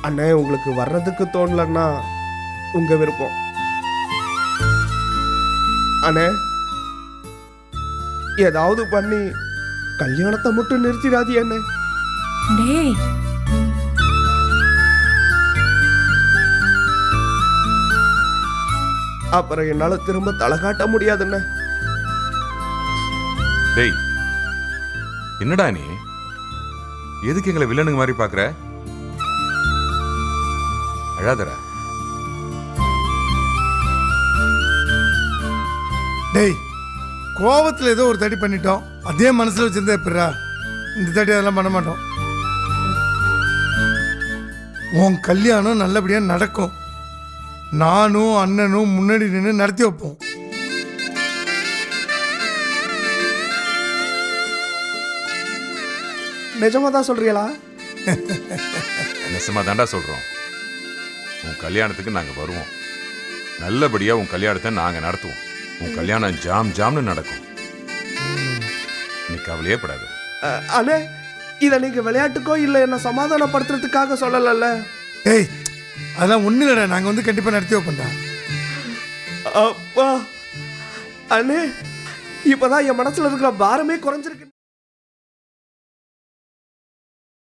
அண்ணே உங்களுக்கு வர்றதுக்கு தோணலன்னா உங்க விருப்பம். அண்ணே ஏதாவது பண்ணி கல்யாணத்தை மட்டும் நிறுத்திடாதீ அண்ணே. டேய் அப்புறம் என்னால திரும்ப தலை காட்ட முடியாதுண்ணே. டேய் என்னடா நீ எதுக்கு எங்களை வில்லனுங்க மாதிரி பாக்குற? அழாதடா. டேய் கோவத்தில் ஏதோ ஒரு தடி பண்ணிட்டோம், அதே மனசில் வச்சிருந்தா எப்படிரா? இந்த தடி அதெல்லாம் பண்ண மாட்டோம். உன் கல்யாணம் நல்லபடியாக நடக்கும். நானும் அண்ணனும் முன்னாடி நின்று நடத்தி வைப்போம். நிஜமா தான் சொல்றீங்களா? நெசமா தாண்டா சொல்றோம். உன் கல்யாணத்துக்கு நாங்க வருவோம். நல்லபடியா உன் கல்யாணத்தை நாங்க நடத்துவோம். உன் கல்யாணம் ஜாம் ஜாம்னு நடக்கும். நீ கவலையே படாத. அண்ணே இதை நீங்க விளையாட்டுக்கோ இல்லை என்ன சமாதானப்படுத்துறதுக்காக சொல்லல. டேய் அதெல்லாம் ஒன்றும் இல்லைடா, நாங்கள் வந்து கண்டிப்பாக நடத்தி வைப்போம்டா. அப்பா அண்ணே இப்பதான் என் மனசுல இருக்கிற பாரமே குறைஞ்சிருக்கு.